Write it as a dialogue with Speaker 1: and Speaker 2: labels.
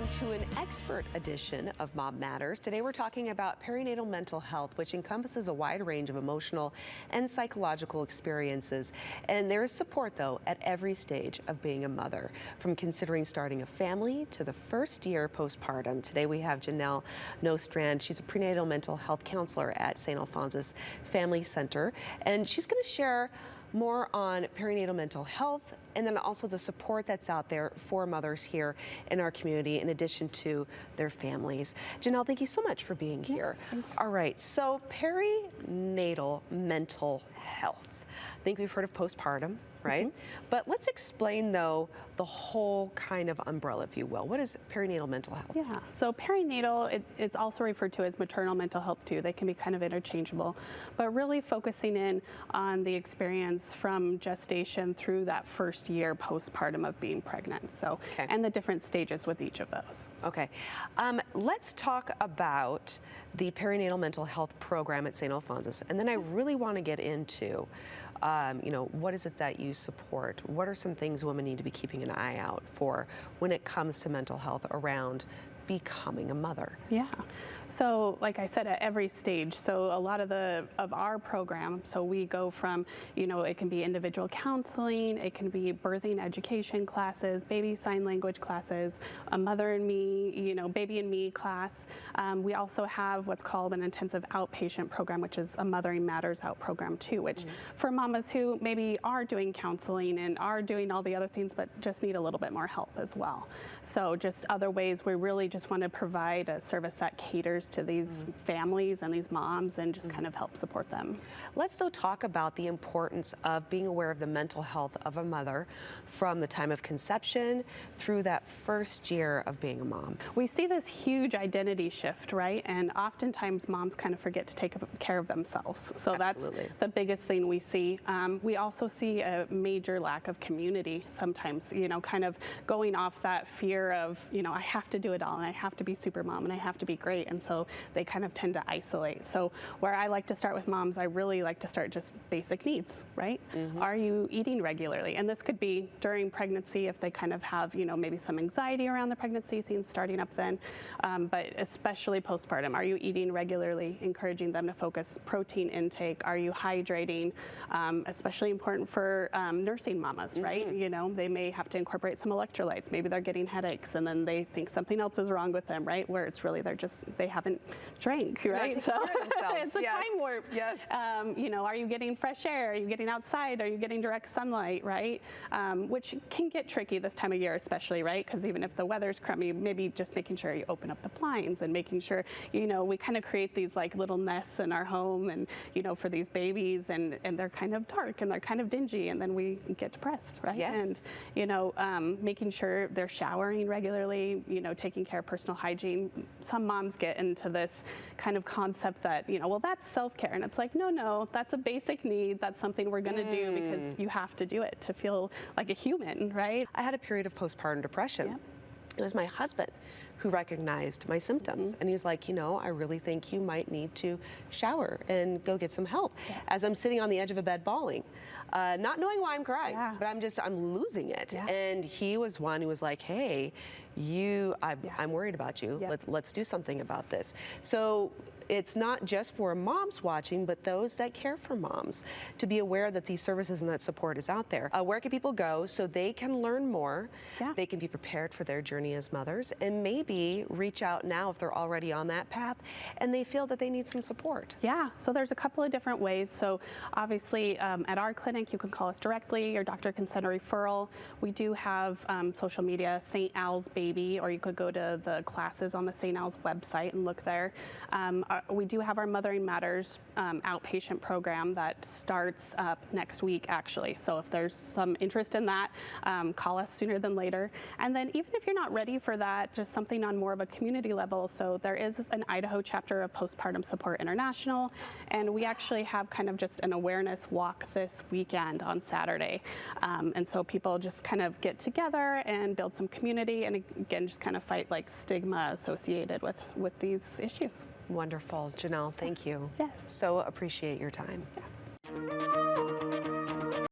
Speaker 1: welcome to an expert edition of Mom Matters. Today we're talking about perinatal mental health, which encompasses a wide range of emotional and psychological experiences. And there is support, though, at every stage of being a mother, from considering starting a family to the first year postpartum. Today we have Janelle Nostrand. She's a prenatal mental health counselor at Saint Alphonsus Family Center, and she's going to share more on perinatal mental health and then also the support that's out there for mothers here in our community in addition to their families. Janelle, thank you so much for being here. All right, so perinatal mental health. I think we've heard of postpartum, right? But let's explain, though, the whole kind of umbrella, if you will. What is perinatal mental health?
Speaker 2: Yeah, so perinatal, it's also referred to as maternal mental health too. They can be kind of interchangeable, but really focusing in on the experience from gestation through that first year postpartum of being pregnant. So, and the different stages with each of those.
Speaker 1: Okay, let's talk about the perinatal mental health program at Saint Alphonsus, and then I really want to get into what is it that you support? What are some things women need to be keeping an eye out for when it comes to mental health around becoming a mother?
Speaker 2: Yeah. So like I said, at every stage, so a lot of our program, so we go from, it can be individual counseling, it can be birthing education classes, baby sign language classes, a mother and me, baby and me class. We also have what's called an intensive outpatient program, which is a Mothering Matters Out program too, which for mamas who maybe are doing counseling and are doing all the other things, but just need a little bit more help as well. So just other ways we really just want to provide a service that caters to these families and these moms and just kind of help support them.
Speaker 1: Let's though talk about the importance of being aware of the mental health of a mother from the time of conception through that first year of being a mom.
Speaker 2: We see this huge identity shift, right? And oftentimes moms kind of forget to take care of themselves. So
Speaker 1: Absolutely.
Speaker 2: That's the biggest thing we see. We also see a major lack of community sometimes, kind of going off that fear of, I have to do it all and I have to be super mom and I have to be great. And so they kind of tend to isolate. So where I like to start with moms, I really like to start just basic needs, right? Are you eating regularly? And this could be during pregnancy if they kind of have, maybe some anxiety around the pregnancy, things starting up then, but especially postpartum. Are you eating regularly? Encouraging them to focus protein intake. Are you hydrating? Especially important for nursing mamas, right? They may have to incorporate some electrolytes. Maybe they're getting headaches and then they think something else is wrong with them, right? Where it's really they haven't drank, right?
Speaker 1: So
Speaker 2: it's a time warp.
Speaker 1: Yes.
Speaker 2: Are you getting fresh air? Are you getting outside? Are you getting direct sunlight, right? Which can get tricky this time of year especially, right? Because even if the weather's crummy, maybe just making sure you open up the blinds and making sure, we kind of create these like little nests in our home and, for these babies and they're kind of dark and they're kind of dingy and then we get depressed, right?
Speaker 1: Yes.
Speaker 2: And, making sure they're showering regularly, taking care of personal hygiene. Some moms get into this kind of concept that, well, that's self-care. And it's like, no, that's a basic need. That's something we're going to do because you have to do it to feel like a human, right?
Speaker 1: I had a period of postpartum depression. It was my husband who recognized my symptoms. And he's like, I really think you might need to shower and go get some help. As I'm sitting on the edge of a bed bawling, not knowing why I'm crying, but I'm losing it. And he was one who was like, hey, I'm worried about you. Let's do something about this. So it's not just for moms watching, but those that care for moms to be aware that these services and that support is out there. Where can people go so they can learn more? They can be prepared for their journey as mothers and maybe reach out now if they're already on that path and they feel that they need some support.
Speaker 2: Yeah, so there's a couple of different ways. So obviously at our clinic, you can call us directly. Your doctor can send a referral. We do have social media, Saint Al's Baby, or you could go to the classes on the Saint Al's website and look there. We do have our Mothering Matters outpatient program that starts up next week, actually. So if there's some interest in that, call us sooner than later. And then even if you're not ready for that, just something on more of a community level. So there is an Idaho chapter of Postpartum Support International, and we actually have kind of just an awareness walk this weekend on Saturday. And so people just kind of get together and build some community and again, just kind of fight like stigma associated with these issues.
Speaker 1: Wonderful. Janelle, thank you.
Speaker 2: Yes.
Speaker 1: So appreciate your time.
Speaker 2: Yeah.